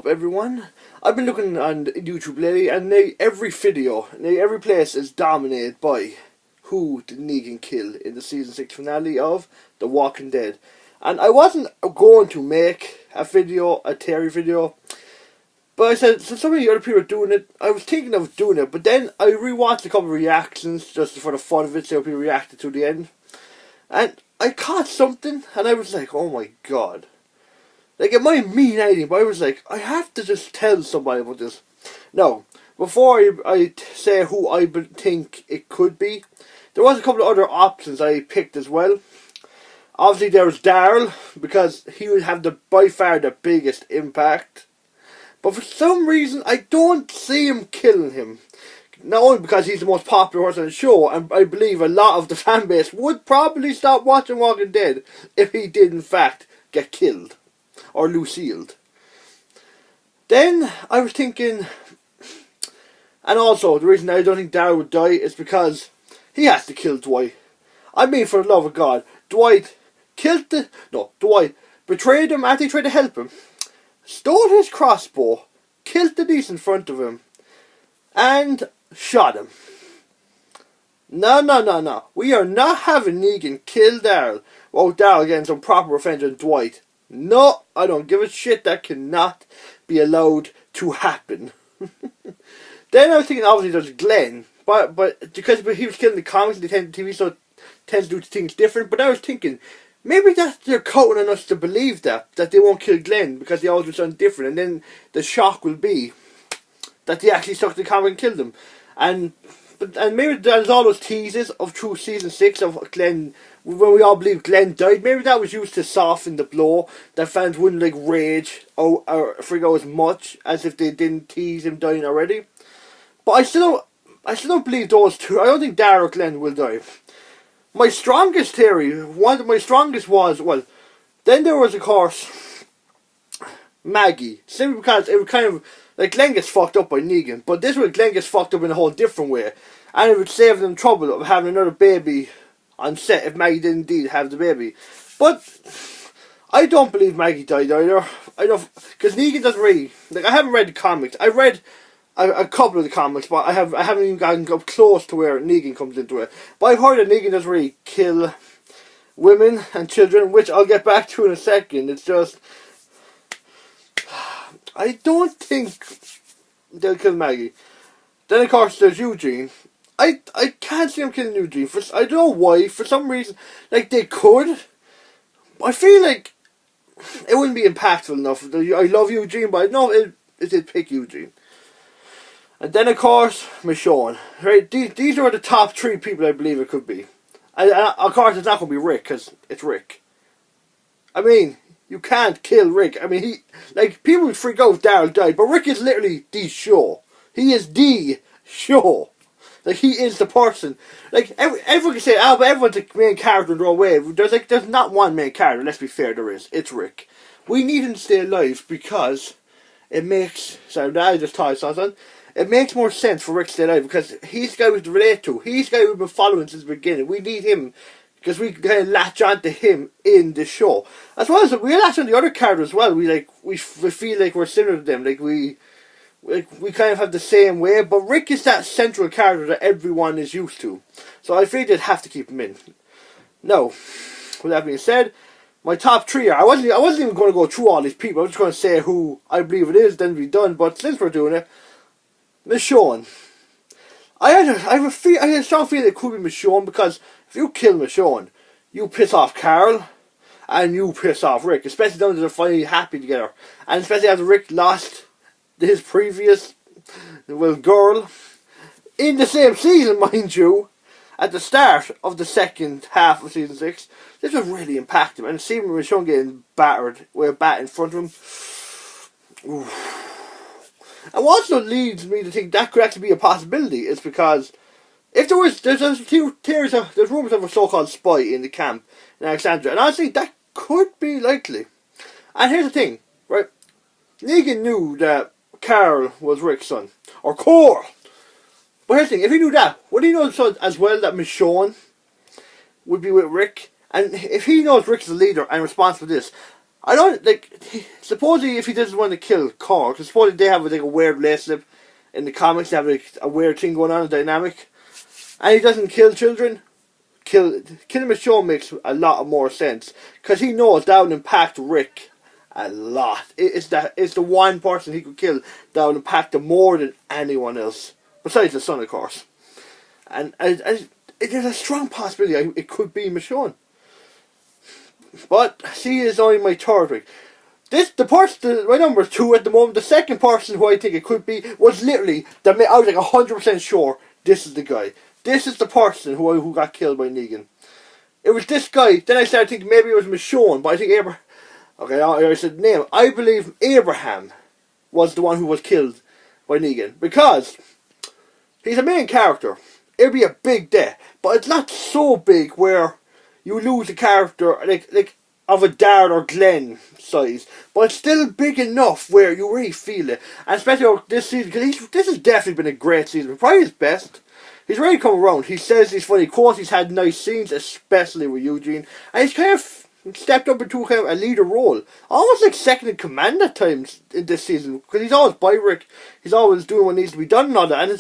Everyone? I've been looking on YouTube lately, and every video, every place is dominated by who did Negan kill in the season 6 finale of The Walking Dead. And I wasn't going to make a Terry video, but I said, since so many other people are doing it, I was thinking of doing it, but then I rewatched a couple of reactions just for the fun of it, see how people reacted to the end. And I caught something, and I was like, oh my god. Like, it might mean anything, but I was like, I have to just tell somebody about this. Now, before I say who I think it could be, there was a couple of other options I picked as well. Obviously, there was Daryl, because he would have by far the biggest impact. But for some reason, I don't see him killing him. Not only because he's the most popular person on the show, and I believe a lot of the fan base would probably stop watching Walking Dead if he did in fact get killed. Or Lucille'd. Then I was thinking, and also the reason I don't think Daryl would die is because he has to kill Dwight. I mean, for the love of God, Dwight betrayed him after he tried to help him, stole his crossbow, killed the niece in front of him, and shot him. No. We are not having Negan kill Daryl without Daryl getting some proper revenge on Dwight. No, I don't give a shit. That cannot be allowed to happen. Then I was thinking, obviously, there's Glenn. But because he was killing the comics and the TV, so it tends to do things different. But I was thinking, maybe they're counting on us to believe that they won't kill Glenn because they always do something different. And then the shock will be that they actually stuck to the comic and killed him. And maybe there's all those teases of through season 6 of Glenn, when we all believe Glenn died. Maybe that was used to soften the blow, that fans wouldn't like rage or freak out as much as if they didn't tease him dying already. But I still don't believe those two. I don't think Daryl or Glenn will die. My strongest theory, one of my strongest was, well, then there was of course Maggie, simply because it was kind of like Glenn gets fucked up by Negan, but this way Glenn gets fucked up in a whole different way, and it would save them trouble of having another baby on set if Maggie did indeed have the baby. But I don't believe Maggie died either. I don't, because Negan doesn't really, like, I haven't read the comics. I read a couple of the comics, but I haven't even gotten up close to where Negan comes into it. But I've heard that Negan doesn't really kill women and children, which I'll get back to in a second. It's just, I don't think they'll kill Maggie. Then of course there's Eugene. I can't see him killing Eugene. I don't know why. For some reason, like, they could. I feel like it wouldn't be impactful enough. I love Eugene, but I know it'd pick Eugene. And then of course Michonne. Right? These are the top 3 people I believe it could be. And of course it's not going to be Rick, because it's Rick. I mean, you can't kill Rick. I mean, people would freak out if Daryl died, but Rick is literally the show. He is the show. Like, he is the person. Like, everyone can say, but everyone's a main character in their own way. There's not one main character, let's be fair, there is. It's Rick. We need him to stay alive because it makes, it makes more sense for Rick to stay alive because he's the guy we relate to. He's the guy we've been following since the beginning. We need him because we kind of latch onto him in the show. As well as we latch on the other characters as well. We feel like we're similar to them. We kind of have the same way, but Rick is that central character that everyone is used to. So I feel they'd have to keep him in. Now, with that being said, my top 3 are, I wasn't even going to go through all these people. I was just going to say who I believe it is, then be done. But since we're doing it, Michonne. I have a strong feeling it could be Michonne, because if you kill Michonne, you piss off Carl, and you piss off Rick, especially now that they're finally happy together, and especially after Rick lost his previous, girl, in the same season, mind you, at the start of the second half of season 6. This would really impact him, and seeing Michonne getting battered with a bat in front of him. Oof. And what also leads me to think that could actually be a possibility is because if there's rumors of a so-called spy in the camp in Alexandria, and I think that could be likely. And here's the thing, right? Negan knew that Carl was Rick's son, or Cole. But here's the thing, if he knew that, would he know as well that Michonne would be with Rick? And if he knows Rick's the leader and responsible for this, I don't like. Supposedly, if he doesn't want to kill Carl, because supposedly they have like a weird relationship in the comics. They have like a weird thing going on, a dynamic, and he doesn't kill children. Killing Michonne makes a lot more sense because he knows that would impact Rick a lot. It's the one person he could kill that would impact him more than anyone else, besides the son, of course. And there's a strong possibility it could be Michonne. But she is only my third pick. My number 2 at the moment. The second person who I think it could be was literally I was like 100% sure this is the guy. This is the person who got killed by Negan. It was this guy. Then I started thinking maybe it was Michonne, but I think Abraham. Okay, I said name. I believe Abraham was the one who was killed by Negan because he's a main character. It'll be a big death, but it's not so big where you lose a character like of a Dart or Glenn size, but it's still big enough where you really feel it. And especially this season, because this has definitely been a great season, probably his best. He's really come around. He says these funny quotes. He's had nice scenes, especially with Eugene, and he's kind of stepped up into kind of a leader role, almost like second in command at times in this season. Because he's always by Rick, he's always doing what needs to be done and all that.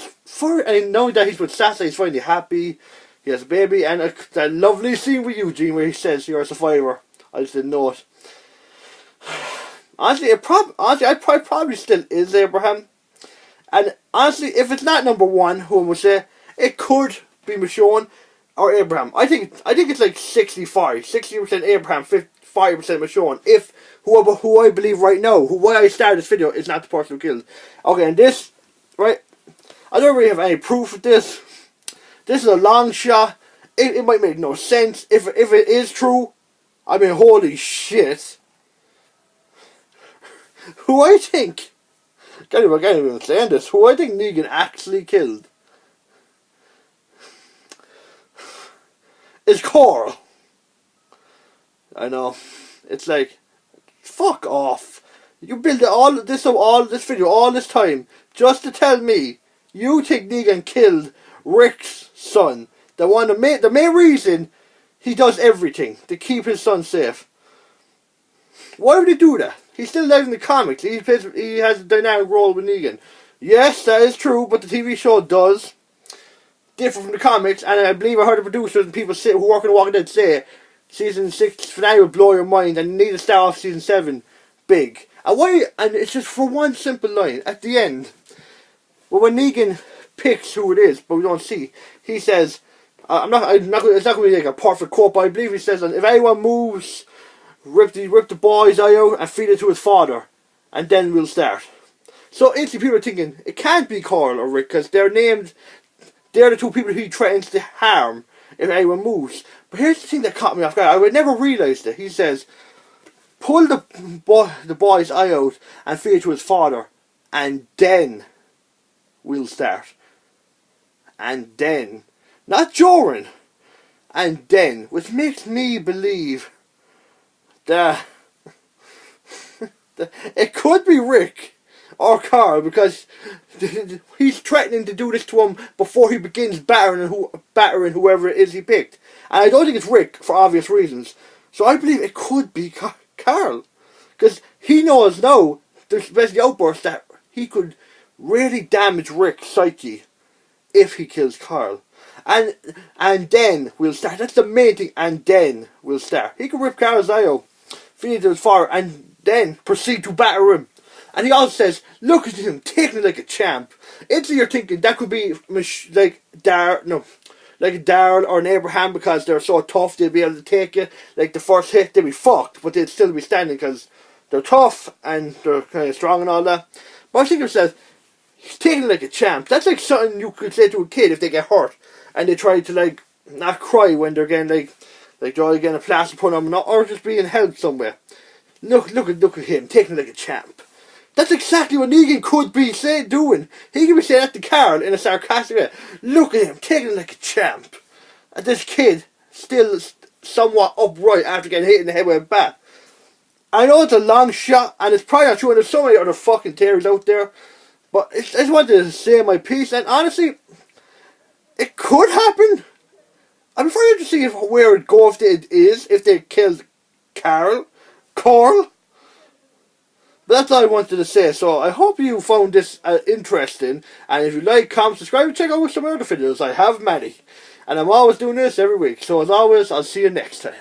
And now that he's with Sasa, he's finally happy. He has a baby, and that lovely scene with Eugene where he says, "You're a survivor." I just didn't know it. Honestly, I probably still is Abraham. And honestly, if it's not number 1, who I would say, it could be Michonne or Abraham. I think it's like 60% Abraham, 5% Michonne. If who I believe right now, why I started this video, is not the person who killed. Okay, and this, right? I don't really have any proof of this. This is a long shot. It might make no sense. If it is true, I mean, holy shit. Who I think, I can't even say this, who I think Negan actually killed is Carl. I know. It's like, fuck off. You built all this video, all this time, just to tell me you think Negan killed Rick's son. The main reason he does everything to keep his son safe. Why would he do that? He's still alive in the comics. He has a dynamic role with Negan. Yes, that is true, but the TV show does differ from the comics, and I believe I heard the producers and people who work on The Walking Dead say season 6 finale will blow your mind and you need to start off season 7 big. And it's just for one simple line at the end. Well, when Negan picks who it is, but we don't see, he says, it's not going to be like a perfect quote, but I believe he says, if anyone moves, rip the boy's eye out and feed it to his father, and then we'll start. So instantly people are thinking, it can't be Carl or Rick, because they're the two people he threatens to harm if anyone moves. But here's the thing that caught me off guard. I would never realised it. He says, pull the boy's eye out and feed it to his father, and then we'll start. And then. Not during. And then. Which makes me believe that it could be Rick or Carl, because he's threatening to do this to him before he begins battering whoever it is he picked. And I don't think it's Rick for obvious reasons. So I believe it could be Carl. Because he knows now, especially the outburst, that he could really damage Rick's psyche if he kills Carl. And then we'll start. That's the main thing. And then we'll start. He could rip Carl's eye out, feed it to his father, and then proceed to batter him. And he also says, look at him, taking it like a champ. Instantly you're thinking that could be like a Daryl or an Abraham, because they're so tough they'll be able to take you. Like the first hit, they'll be fucked, but they'll still be standing because they're tough and they're kind of strong and all that. But I think it says, he's taking it like a champ. That's like something you could say to a kid if they get hurt and they try to like not cry when they're getting like they're getting a plaster put on them, or just being held somewhere. Look at him, taking it like a champ. That's exactly what Negan could be doing. He could be saying that to Carl in a sarcastic way. Look at him, taking it like a champ. And this kid, still somewhat upright after getting hit in the head with a bat. I know it's a long shot, and it's probably not true, and there's so many other fucking theories out there. But I just wanted to say my piece, and honestly, it could happen. I'm afraid to see where it goes if they killed Carl. But that's all I wanted to say. So I hope you found this interesting. And if you like, comment, subscribe, and check out some other videos. I have many. And I'm always doing this every week. So as always, I'll see you next time.